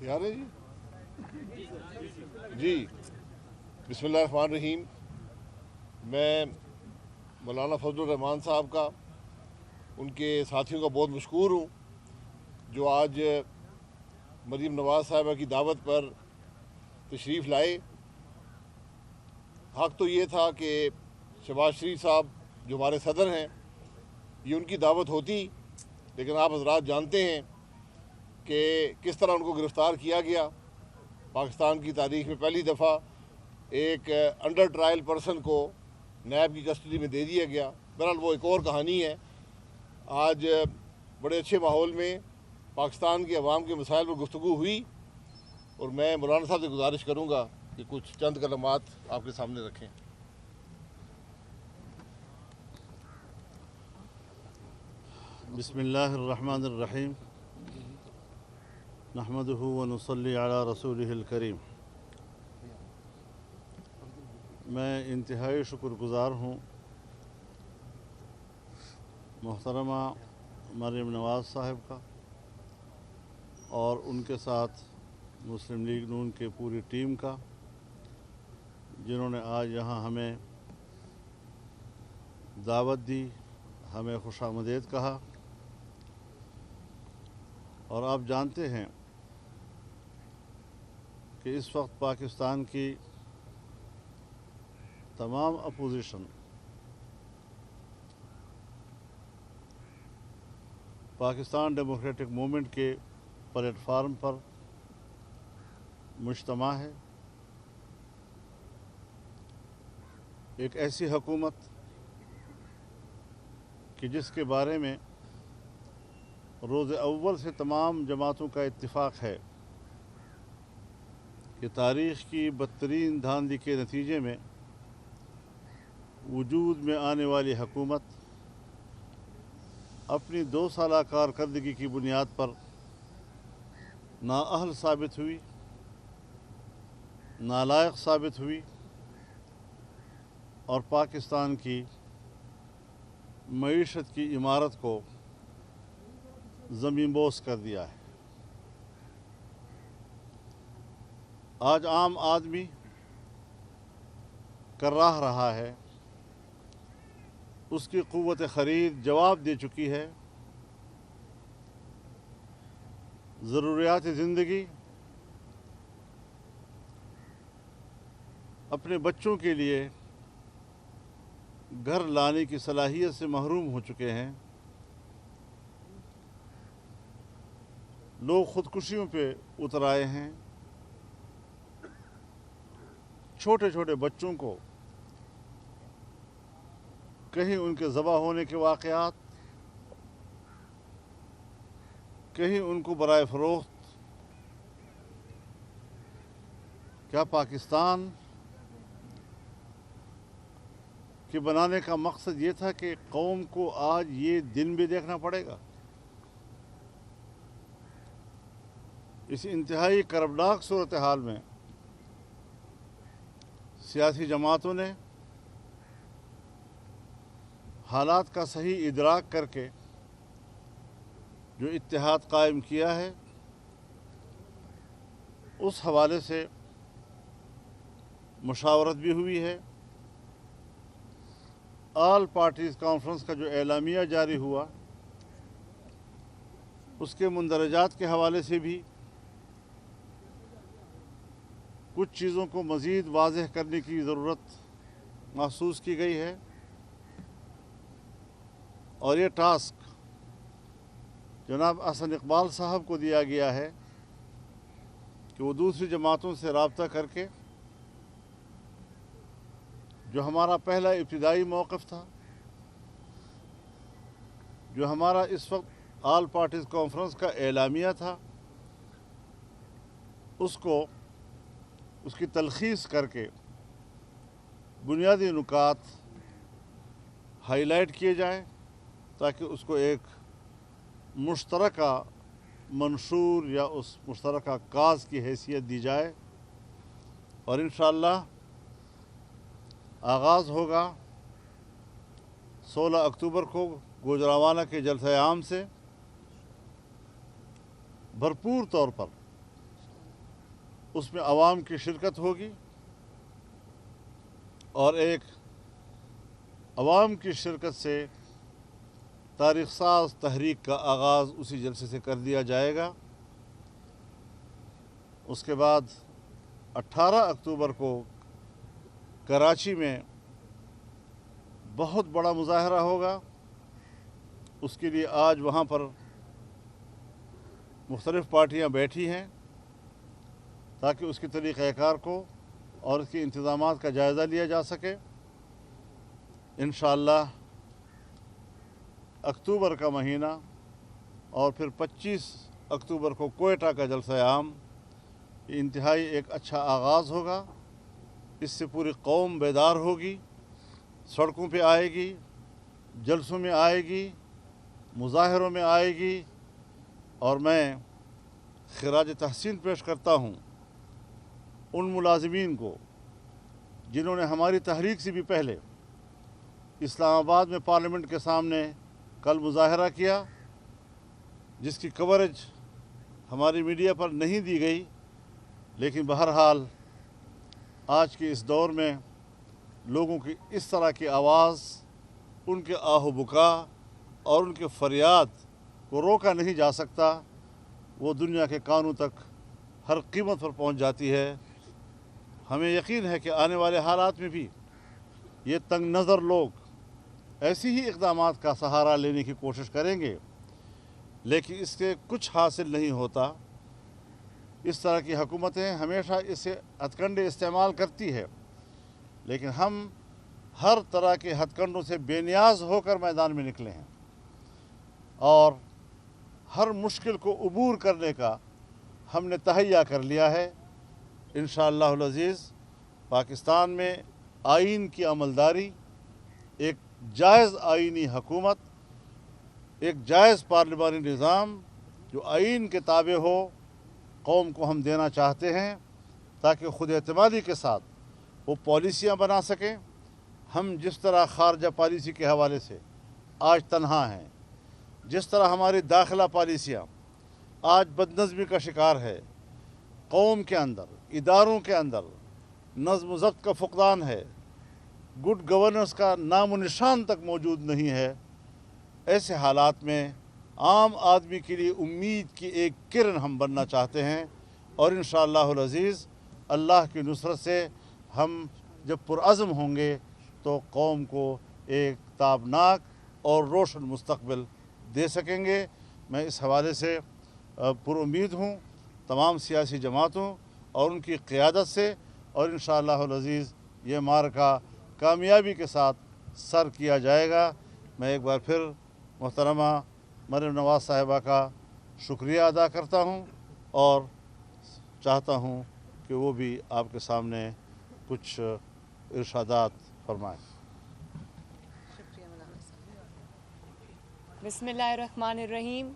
تیار ہے جی بسم اللہ الرحمن الرحیم. میں مولانا فضل الرحمان صاحب کا، ان کے ساتھیوں کا بہت مشکور ہوں جو آج مریم نواز صاحبہ کی دعوت پر تشریف لائے. حق تو یہ تھا کہ شہباز شریف صاحب جو ہمارے صدر ہیں، یہ ان کی دعوت ہوتی، لیکن آپ حضرات جانتے ہیں کہ کس طرح ان کو گرفتار کیا گیا. پاکستان کی تاریخ میں پہلی دفعہ ایک انڈر ٹرائل پرسن کو نیب کی کسٹڈی میں دے دیا گیا. بہرحال وہ ایک اور کہانی ہے. آج بڑے اچھے ماحول میں پاکستان کے عوام کے مسائل پر گفتگو ہوئی، اور میں مولانا صاحب سے گزارش کروں گا کہ کچھ چند کلمات آپ کے سامنے رکھیں. بسم اللہ الرحمن الرحیم. نحمدہ ونصلی علی رسولہ الکریم. میں انتہائی شکر گزار ہوں محترمہ مریم نواز صاحب کا اور ان کے ساتھ مسلم لیگ نون کے پوری ٹیم کا، جنہوں نے آج یہاں ہمیں دعوت دی، ہمیں خوش آمدید کہا. اور آپ جانتے ہیں کہ اس وقت پاکستان کی تمام اپوزیشن پاکستان ڈیموکریٹک موومنٹ کے پلیٹ فارم پر مجتمع ہے. ایک ایسی حکومت کہ جس کے بارے میں روز اول سے تمام جماعتوں کا اتفاق ہے کہ تاریخ کی بدترین دھاندلی کے نتیجے میں وجود میں آنے والی حکومت اپنی 2 سالہ کارکردگی کی بنیاد پر نااہل ثابت ہوئی، نالائق ثابت ہوئی اور پاکستان کی معیشت کی عمارت کو زمین بوس کر دیا ہے. آج عام آدمی کراہ رہا ہے، اس کی قوت خرید جواب دے چکی ہے. ضروریات زندگی اپنے بچوں کے لیے گھر لانے کی صلاحیت سے محروم ہو چکے ہیں. لوگ خودکشیوں پہ اتر آئے ہیں. چھوٹے چھوٹے بچوں کو کہیں ان کے ذبح ہونے کے واقعات، کہیں ان کو برائے فروخت. کیا پاکستان کے بنانے کا مقصد یہ تھا کہ قوم کو آج یہ دن بھی دیکھنا پڑے گا؟ اس انتہائی کربناک صورتحال میں سیاسی جماعتوں نے حالات کا صحیح ادراک کر کے جو اتحاد قائم کیا ہے، اس حوالے سے مشاورت بھی ہوئی ہے. آل پارٹیز کانفرنس کا جو اعلامیہ جاری ہوا، اس کے مندرجات کے حوالے سے بھی کچھ چیزوں کو مزید واضح کرنے کی ضرورت محسوس کی گئی ہے. اور یہ ٹاسک جناب احسن اقبال صاحب کو دیا گیا ہے کہ وہ دوسری جماعتوں سے رابطہ کر کے جو ہمارا پہلا ابتدائی موقف تھا، جو ہمارا اس وقت آل پارٹیز کانفرنس کا اعلامیہ تھا، اس کی تلخیص کر کے بنیادی نکات ہائی لائٹ کیے جائیں تاکہ اس کو ایک مشترکہ منشور یا اس مشترکہ کاز کی حیثیت دی جائے. اور انشاءاللہ آغاز ہوگا 16 اکتوبر کو گوجرانوالہ کے جلسہ عام سے. بھرپور طور پر اس میں عوام کی شرکت ہوگی اور ایک عوام کی شرکت سے تاریخ ساز تحریک کا آغاز اسی جلسے سے کر دیا جائے گا۔ اس کے بعد 18 اکتوبر کو کراچی میں بہت بڑا مظاہرہ ہوگا۔ اس کے لیے آج وہاں پر مختلف پارٹیاں بیٹھی ہیں تاکہ اس کے طریقہ کار کو اور اس کے انتظامات کا جائزہ لیا جا سکے۔ انشاءاللہ اکتوبر کا مہینہ اور پھر 25 اکتوبر کو کوئٹہ کا جلسہ عام انتہائی ایک اچھا آغاز ہوگا۔ اس سے پوری قوم بیدار ہوگی، سڑکوں پہ آئے گی، جلسوں میں آئے گی، مظاہروں میں آئے گی، اور میں خراج تحسین پیش کرتا ہوں ان ملازمین کو جنہوں نے ہماری تحریک سے بھی پہلے اسلام آباد میں پارلیمنٹ کے سامنے کل مظاہرہ کیا، جس کی کوریج ہماری میڈیا پر نہیں دی گئی، لیکن بہرحال آج کے اس دور میں لوگوں کی اس طرح کی آواز، ان کے آہ و بکا اور ان کے فریاد کو روکا نہیں جا سکتا۔ وہ دنیا کے کانوں تک ہر قیمت پر پہنچ جاتی ہے۔ ہمیں یقین ہے کہ آنے والے حالات میں بھی یہ تنگ نظر لوگ ایسی ہی اقدامات کا سہارا لینے کی کوشش کریں گے، لیکن اس سے کچھ حاصل نہیں ہوتا۔ اس طرح کی حکومتیں ہمیشہ اسے ہتھ کنڈے استعمال کرتی ہے، لیکن ہم ہر طرح کے ہتھ کنڈوں سے بے نیاز ہو کر میدان میں نکلے ہیں اور ہر مشکل کو عبور کرنے کا ہم نے تہیہ کر لیا ہے۔ انشاءاللہ العزیز پاکستان میں آئین کی عملداری، ایک جائز آئینی حکومت، ایک جائز پارلیمانی نظام جو آئین کے تابع ہو، قوم کو ہم دینا چاہتے ہیں تاکہ خود اعتمادی کے ساتھ وہ پالیسیاں بنا سکیں۔ ہم جس طرح خارجہ پالیسی کے حوالے سے آج تنہا ہیں، جس طرح ہماری داخلہ پالیسیاں آج بدنظمی کا شکار ہے، قوم کے اندر، اداروں کے اندر نظم و ضبط کا فقدان ہے، گڈ گورننس کا نام و نشان تک موجود نہیں ہے، ایسے حالات میں عام آدمی کے لیے امید کی ایک کرن ہم بننا چاہتے ہیں، اور انشاءاللہ العزیز اللہ کی نصرت سے ہم جب پرعزم ہوں گے تو قوم کو ایک تابناک اور روشن مستقبل دے سکیں گے۔ میں اس حوالے سے پر امید ہوں تمام سیاسی جماعتوں اور ان کی قیادت سے، اور انشاءاللہ العزیز یہ معرکہ کامیابی کے ساتھ سر کیا جائے گا۔ میں ایک بار پھر محترمہ مریم نواز صاحبہ کا شکریہ ادا کرتا ہوں اور چاہتا ہوں کہ وہ بھی آپ کے سامنے کچھ ارشادات فرمائیں۔ شکریہ مولانا صاحب۔ بسم اللہ الرحمن الرحیم۔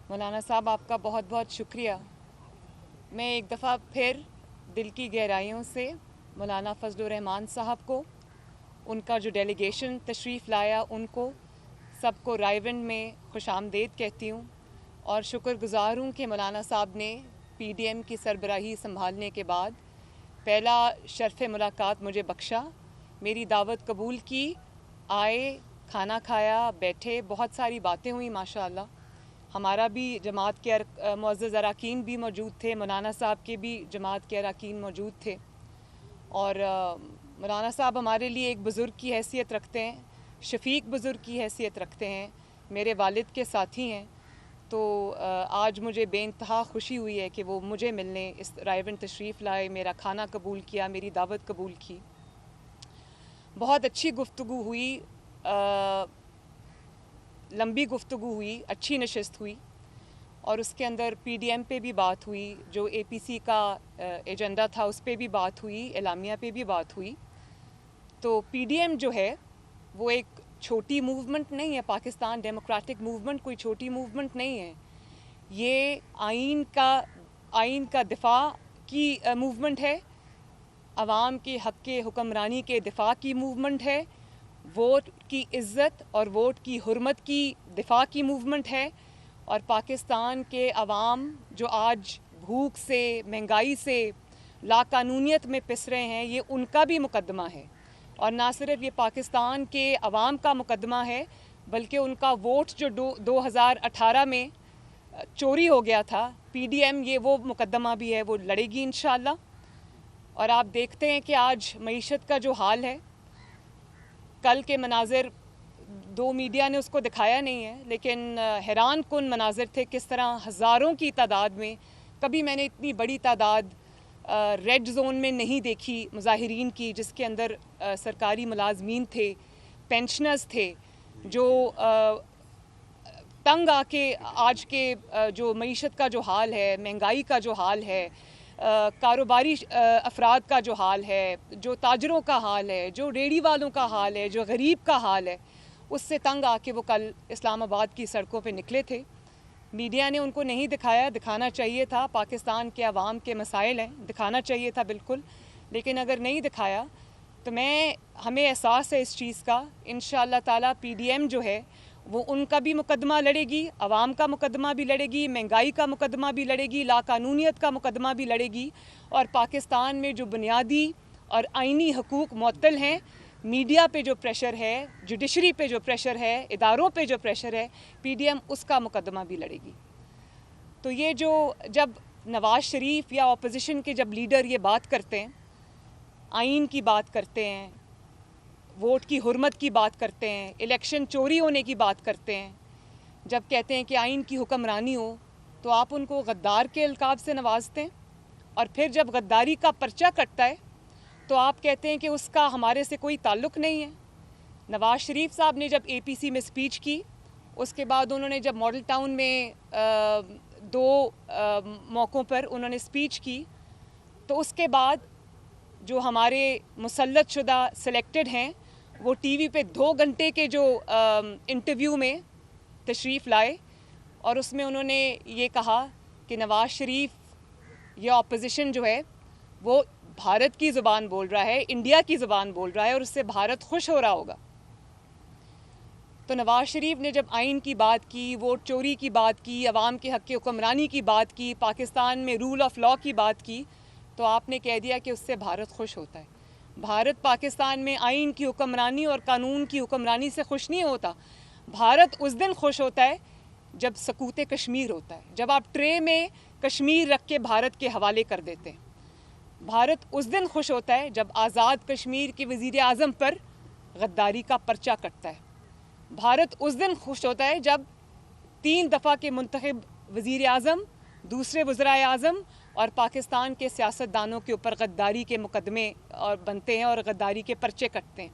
مولانا صاحب آپ کا بہت بہت شکریہ۔ میں ایک دفعہ پھر دل کی گہرائیوں سے مولانا فضل الرحمان صاحب کو، ان کا جو ڈیلیگیشن تشریف لایا، ان کو سب کو رائے ونڈ میں خوش آمدید کہتی ہوں، اور شکر گزار ہوں کہ مولانا صاحب نے پی ڈی ایم کی سربراہی سنبھالنے کے بعد پہلا شرف ملاقات مجھے بخشا، میری دعوت قبول کی، آئے، کھانا کھایا، بیٹھے، بہت ساری باتیں ہوئیں ماشاءاللہ۔ ہمارا بھی جماعت کے معزز اراکین بھی موجود تھے، مولانا صاحب کے بھی جماعت کے اراکین موجود تھے، اور مولانا صاحب ہمارے لیے ایک بزرگ کی حیثیت رکھتے ہیں، شفیق بزرگ کی حیثیت رکھتے ہیں، میرے والد کے ساتھی ہیں۔ تو آج مجھے بے انتہا خوشی ہوئی ہے کہ وہ مجھے ملنے اس رائے ونڈ تشریف لائے، میرا کھانا قبول کیا، میری دعوت قبول کی۔ بہت اچھی گفتگو ہوئی، لمبی گفتگو ہوئی، اچھی نشست ہوئی، اور اس کے اندر پی ڈی ایم پہ بھی بات ہوئی، جو اے پی سی کا ایجنڈا تھا اس پہ بھی بات ہوئی، اعلامیہ پہ بھی بات ہوئی۔ تو پی ڈی ایم جو ہے وہ ایک چھوٹی موومنٹ نہیں ہے، پاکستان ڈیموکریٹک موومنٹ کوئی چھوٹی موومنٹ نہیں ہے، یہ آئین کا دفاع کی موومنٹ ہے، عوام کے حق کے حکمرانی کے دفاع کی موومنٹ ہے، ووٹ کی عزت اور ووٹ کی حرمت کی دفاع کی موومنٹ ہے، اور پاکستان کے عوام جو آج بھوک سے، مہنگائی سے، لاقانونیت میں پس رہے ہیں، یہ ان کا بھی مقدمہ ہے. اور نہ صرف یہ پاکستان کے عوام کا مقدمہ ہے بلکہ ان کا ووٹ جو 2018 میں چوری ہو گیا تھا، PDM، یہ وہ مقدمہ بھی ہے، وہ لڑے گی انشاءاللہ. اور آپ دیکھتے ہیں کہ آج معیشت کا جو حال ہے، کل کے مناظر 2 میڈیا نے اس کو دکھایا نہیں ہے لیکن حیران کن مناظر تھے، کس طرح ہزاروں کی تعداد میں، کبھی میں نے اتنی بڑی تعداد ریڈ زون میں نہیں دیکھی مظاہرین کی، جس کے اندر سرکاری ملازمین تھے، پینشنرز تھے، جو تنگ آ کے آج کے جو معیشت کا جو حال ہے، مہنگائی کا جو حال ہے، کاروباری افراد کا جو حال ہے، جو تاجروں کا حال ہے، جو ریڑھی والوں کا حال ہے، جو غریب کا حال ہے، اس سے تنگ آ کے وہ کل اسلام آباد کی سڑکوں پہ نکلے تھے. میڈیا نے ان کو نہیں دکھایا، دکھانا چاہیے تھا. پاکستان کے عوام کے مسائل ہیں، دکھانا چاہیے تھا بالکل، لیکن اگر نہیں دکھایا تو ہمیں احساس ہے اس چیز کا، انشاءاللہ تعالیٰ PDM جو ہے وہ ان کا بھی مقدمہ لڑے گی، عوام کا مقدمہ بھی لڑے گی، مہنگائی کا مقدمہ بھی لڑے گی، لاقانونیت کا مقدمہ بھی لڑے گی. اور پاکستان میں جو بنیادی اور آئینی حقوق معطل ہیں، میڈیا پہ جو پریشر ہے، جوڈیشری پہ جو پریشر ہے، اداروں پہ جو پریشر ہے، PDM اس کا مقدمہ بھی لڑے گی. تو یہ جو جب نواز شریف یا اپوزیشن کے جب لیڈر یہ بات کرتے ہیں، آئین کی بات کرتے ہیں، ووٹ کی حرمت کی بات کرتے ہیں، الیکشن چوری ہونے کی بات کرتے ہیں، جب کہتے ہیں کہ آئین کی حکمرانی ہو، تو آپ ان کو غدار کے القاب سے نوازتے ہیں. اور پھر جب غداری کا پرچہ کٹتا ہے تو آپ کہتے ہیں کہ اس کا ہمارے سے کوئی تعلق نہیں ہے. نواز شریف صاحب نے جب APC میں سپیچ کی، اس کے بعد انہوں نے جب ماڈل ٹاؤن میں 2 موقعوں پر انہوں نے سپیچ کی، تو اس کے بعد جو ہمارے مسلط شدہ سلیکٹڈ ہیں وہ ٹی وی پہ 2 گھنٹے کے جو انٹرویو میں تشریف لائے، اور اس میں انہوں نے یہ کہا کہ نواز شریف یا اپوزیشن جو ہے وہ بھارت کی زبان بول رہا ہے، انڈیا کی زبان بول رہا ہے، اور اس سے بھارت خوش ہو رہا ہوگا. تو نواز شریف نے جب آئین کی بات کی، ووٹ چوری کی بات کی، عوام کے حق کی حکمرانی کی بات کی، پاکستان میں رول آف لاء کی بات کی، تو آپ نے کہہ دیا کہ اس سے بھارت خوش ہوتا ہے. بھارت پاکستان میں آئین کی حکمرانی اور قانون کی حکمرانی سے خوش نہیں ہوتا. بھارت اس دن خوش ہوتا ہے جب سقوط کشمیر ہوتا ہے، جب آپ ٹرے میں کشمیر رکھ کے بھارت کے حوالے کر دیتے ہیں. بھارت اس دن خوش ہوتا ہے جب آزاد کشمیر کے وزیر اعظم پر غداری کا پرچہ کٹتا ہے. بھارت اس دن خوش ہوتا ہے جب 3 دفعہ کے منتخب وزیر اعظم، دوسرے وزرائے اعظم اور پاکستان کے سیاستدانوں کے اوپر غداری کے مقدمے اور بنتے ہیں اور غداری کے پرچے کٹتے ہیں.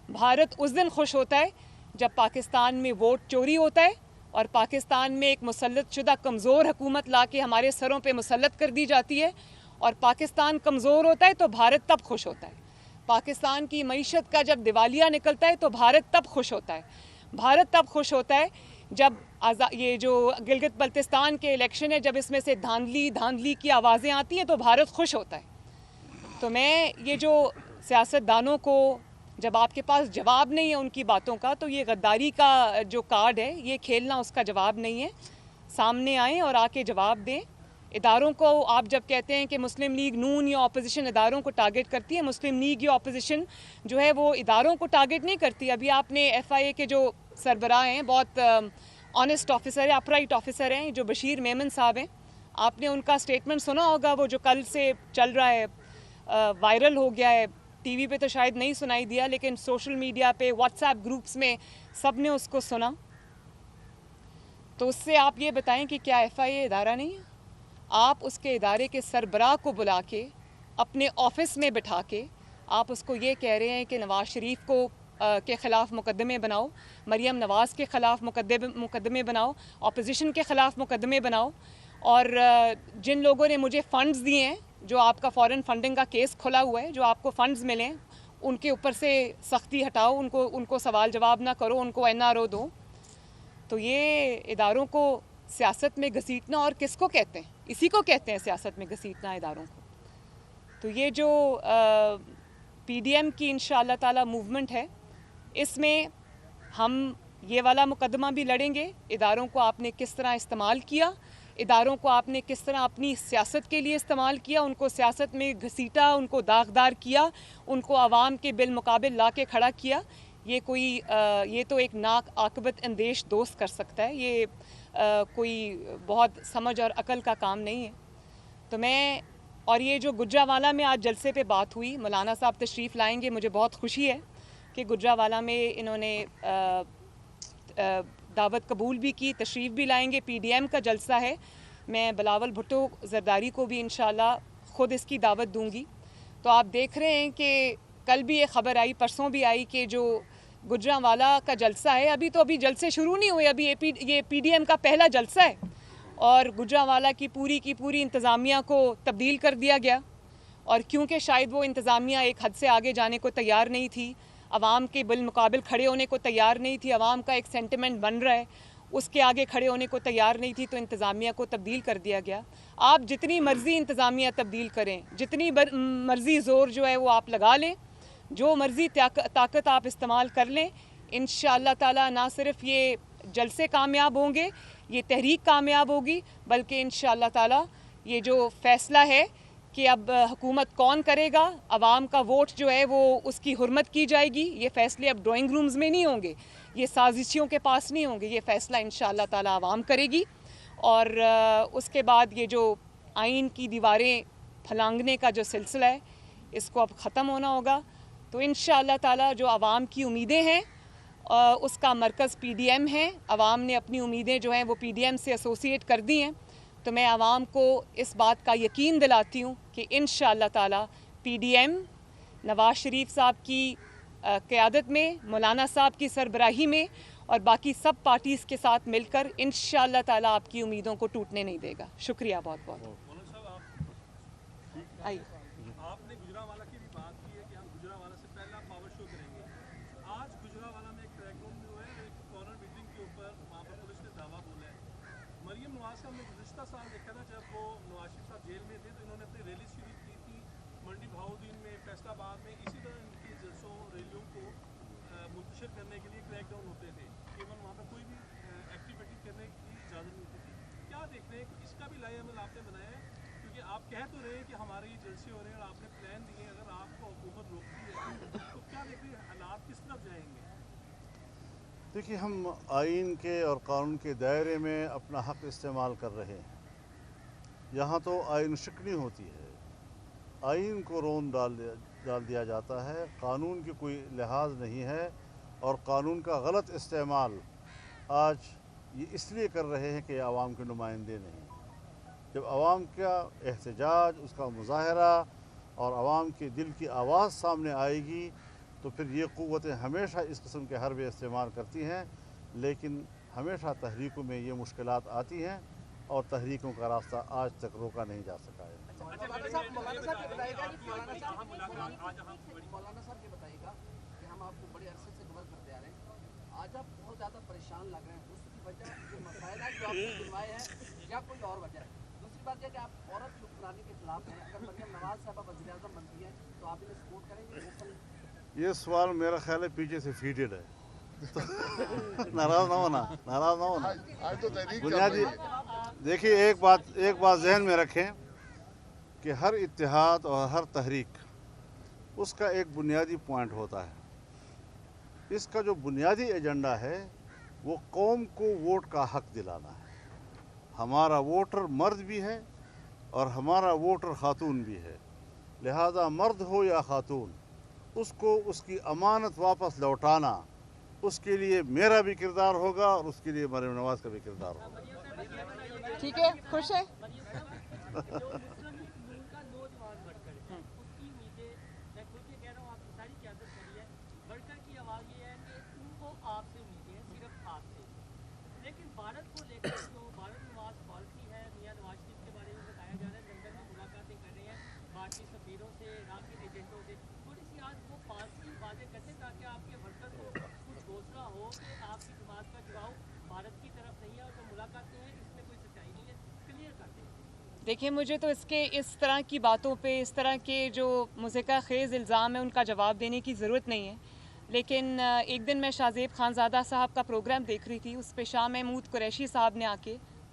بھارت اس دن خوش ہوتا ہے جب پاکستان میں ووٹ چوری ہوتا ہے اور پاکستان میں ایک مسلط شدہ کمزور حکومت لا کے ہمارے سروں پہ مسلط کر دی جاتی ہے اور پاکستان کمزور ہوتا ہے تو بھارت تب خوش ہوتا ہے. پاکستان کی معیشت کا جب دیوالیہ نکلتا ہے تو بھارت تب خوش ہوتا ہے. بھارت تب خوش ہوتا ہے جب یہ جو گلگت بلتستان کے الیکشن ہے، جب اس میں سے دھاندلی کی آوازیں آتی ہیں تو بھارت خوش ہوتا ہے. تو میں یہ جو سیاستدانوں کو، جب آپ کے پاس جواب نہیں ہے ان کی باتوں کا، تو یہ غداری کا جو کارڈ ہے یہ کھیلنا اس کا جواب نہیں ہے. سامنے آئیں اور آ کے جواب دیں. اداروں کو آپ جب کہتے ہیں کہ مسلم لیگ نون یا اپوزیشن اداروں کو ٹارگٹ کرتی ہے، مسلم لیگ یا اپوزیشن جو ہے وہ اداروں کو ٹارگٹ نہیں کرتی. ابھی آپ نے FIA کے جو سربراہ ہیں، بہت آنیسٹ آفیسر ہیں، اپرائٹ آفیسر ہیں، جو بشیر میمن صاحب ہیں، آپ نے ان کا سٹیٹمنٹ سنا ہوگا، وہ جو کل سے چل رہا ہے، وائرل ہو گیا ہے. ٹی وی پہ تو شاید نہیں سنائی دیا لیکن سوشل میڈیا پہ، واٹس ایپ گروپس میں سب نے اس کو سنا. تو اس سے آپ یہ بتائیں کہ کیا FIA ادارہ نہیں ہے؟ آپ اس کے ادارے کے سربراہ کو بلا کے اپنے آفس میں بٹھا کے آپ اس کو یہ کہہ رہے ہیں کہ نواز شریف کو کے خلاف مقدمے بناؤ، مریم نواز کے خلاف مقدمے بناؤ، اپوزیشن کے خلاف مقدمے بناؤ، اور جن لوگوں نے مجھے فنڈز دیے ہیں، جو آپ کا فارن فنڈنگ کا کیس کھلا ہوا ہے، جو آپ کو فنڈز ملیں ان کے اوپر سے سختی ہٹاؤ، ان کو سوال جواب نہ کرو، ان کو NRO دو. تو یہ اداروں کو سیاست میں گھسیٹنا، اور کس کو کہتے ہیں؟ اسی کو کہتے ہیں سیاست میں گھسیٹنا، اداروں کو. تو یہ جو PDM کی انشاءاللہ تعالی موومنٹ ہے، اس میں ہم یہ والا مقدمہ بھی لڑیں گے. اداروں کو آپ نے کس طرح استعمال کیا، اداروں کو آپ نے کس طرح اپنی سیاست کے لیے استعمال کیا، ان کو سیاست میں گھسیٹا، ان کو داغدار کیا، ان کو عوام کے بالمقابل لا کے کھڑا کیا، یہ تو ایک ناک عاقبت اندیش دوست کر سکتا ہے، یہ کوئی بہت سمجھ اور عقل کا کام نہیں ہے۔ تو اور یہ جو گجرانوالہ میں آج جلسے پہ بات ہوئی، مولانا صاحب تشریف لائیں گے، مجھے بہت خوشی ہے کہ گجرانوالہ میں انہوں نے دعوت قبول بھی کی، تشریف بھی لائیں گے، PDM کا جلسہ ہے، میں بلاول بھٹو زرداری کو بھی انشاءاللہ خود اس کی دعوت دوں گی۔ تو آپ دیکھ رہے ہیں کہ کل بھی یہ خبر آئی، پرسوں بھی آئی کہ جو گجرانوالہ کا جلسہ ہے، ابھی جلسے شروع نہیں ہوئے، ابھی یہ PDM کا پہلا جلسہ ہے، اور گجرانوالہ کی پوری انتظامیہ کو تبدیل کر دیا گیا، اور کیونکہ شاید وہ انتظامیہ ایک حد سے آگے جانے کو تیار نہیں تھی، عوام کے بالمقابل کھڑے ہونے کو تیار نہیں تھی، عوام کا ایک سینٹیمنٹ بن رہا ہے، اس کے آگے کھڑے ہونے کو تیار نہیں تھی، تو انتظامیہ کو تبدیل کر دیا گیا۔ آپ جتنی مرضی انتظامیہ تبدیل کریں، جتنی مرضی زور جو ہے وہ آپ لگا لیں، جو مرضی طاقت آپ استعمال کر لیں، انشاءاللہ تعالی نہ صرف یہ جلسے کامیاب ہوں گے، یہ تحریک کامیاب ہوگی، بلکہ انشاءاللہ تعالی یہ جو فیصلہ ہے کہ اب حکومت کون کرے گا، عوام کا ووٹ جو ہے وہ اس کی حرمت کی جائے گی، یہ فیصلے اب ڈرائنگ رومز میں نہیں ہوں گے، یہ سازشیوں کے پاس نہیں ہوں گے، یہ فیصلہ انشاءاللہ تعالی عوام کرے گی، اور اس کے بعد یہ جو آئین کی دیواریں پھلانگنے کا جو سلسلہ ہے، اس کو اب ختم ہونا ہوگا۔ تو انشاءاللہ تعالی جو عوام کی امیدیں ہیں، اس کا مرکز PDM ہے، عوام نے اپنی امیدیں جو ہیں وہ PDM سے ایسوسیٹ کر دی ہیں، تو میں عوام کو اس بات کا یقین دلاتی ہوں کہ انشاءاللہ تعالی PDM نواز شریف صاحب کی قیادت میں، مولانا صاحب کی سربراہی میں، اور باقی سب پارٹیز کے ساتھ مل کر انشاءاللہ تعالی آپ کی امیدوں کو ٹوٹنے نہیں دے گا۔ شکریہ بہت بہت۔ آئیے۔ آپ نے گجرانوالہ کی بھی بات کی ہے کہ ہم گجرانوالہ سے پہلا پاور شو کریں گے۔ آج گجرانوالہ میں ایک کریک ڈاؤن ہوا ہے، ایک کارنر میٹنگ کے اوپر وہاں پر پولیس نے دعویٰ بولا ہے۔ مریم نواز صاحب نے گزشتہ سال دیکھا تھا جب وہ نواز شریف صاحب جیل میں تھے تو انہوں نے اپنی ریلی شروع کی تھی منڈی بہاؤدین میں، فیصل آباد میں، اسی طرح ان کی جلسوں ریلیوں کو منتشر کرنے کے لیے کریک ڈاؤن ہوتے تھے، ایون وہاں پر کوئی بھی ایکٹیویٹی کرنے کی اجازت نہیں ہوتی تھی۔ کیا دیکھ رہے ہیں، اس کا بھی لائحہ عمل آپ نے بنایا ہے؟ کیونکہ آپ کہہ تو رہے ہیں کہ ہمارے یہ جلسے ہو رہے ہیں اور آپ نے پلان دیے ہیں، اگر آپ کو حکومت روکتی ہے تو کیا دیکھ رہے ہیں، حالات کس طرف جائیں گے؟ دیکھیے، ہم آئین کے اور قانون کے دائرے میں اپنا حق استعمال کر رہے ہیں۔ یہاں تو آئین شکنی ہوتی ہے، آئین کو رون ڈال دیا جاتا ہے، قانون کی کوئی لحاظ نہیں ہے، اور قانون کا غلط استعمال آج یہ اس لیے کر رہے ہیں کہ یہ عوام کے نمائندے نہیں۔ جب عوام کا احتجاج، اس کا مظاہرہ اور عوام کے دل کی آواز سامنے آئے گی تو پھر یہ قوتیں ہمیشہ اس قسم کے حربے استعمال کرتی ہیں، لیکن ہمیشہ تحریکوں میں یہ مشکلات آتی ہیں اور تحریکوں کا راستہ آج تک روکا نہیں جا سکا ہے۔ مولانا صاحب یہ بتائیے گا کہ ہم آپ کو بڑے عرصے سے کور کرتے آ رہے ہیں، آج آپ بہت زیادہ پریشان لگ رہے ہیں، اس کی وجہ یہ مسائل ہیں جو آپ نے دلوائے ہیں یا کوئی اور وجہ ہے؟ دوسری بات یہ کہ آپ عورت حکمرانی کے خلاف ہیں، اگر مریم نواز صاحبہ وزیر اعظم بنتی ہیں تو آپ انہیں سپورٹ کریں گے؟ یہ سوال میرا خیال ہے پیچھے سے فیڈڈ ہے، ناراض نہ ہونا۔ بنیادی دیکھیے، ایک بات ذہن میں رکھیں کہ ہر اتحاد اور ہر تحریک اس کا ایک بنیادی پوائنٹ ہوتا ہے۔ اس کا جو بنیادی ایجنڈا ہے وہ قوم کو ووٹ کا حق دلانا ہے۔ ہمارا ووٹر مرد بھی ہے اور ہمارا ووٹر خاتون بھی ہے، لہذا مرد ہو یا خاتون، اس کو اس کی امانت واپس لوٹانا، اس کے لیے میرا بھی کردار ہوگا اور اس کے لیے مریم نواز کا بھی کردار ہوگا۔ ٹھیک ہے، خوش ہے؟ دیکھیں، مجھے تو اس طرح کی باتوں پہ، اس طرح کے جو مضحکہ خیز الزام ہیں ان کا جواب دینے کی ضرورت نہیں ہے، لیکن ایک دن میں شاہ زیب خانزادہ صاحب کا پروگرام دیکھ رہی تھی، اس پہ شاہ محمود قریشی صاحب نے آ کے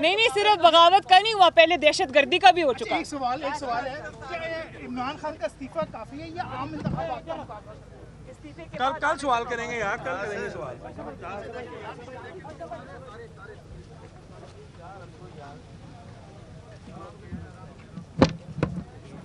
نہیں صرف بغاوت کا نہیں ہوا, پہلے دہشت گردی کا بھی ہو چکا. ایک سوال ہے کہ عمران خان کا استعفیٰ کافی ہے یا عام انتخابات کا مقابلہ؟ کل سوال کریں گے یار, کل کریں گے سوال.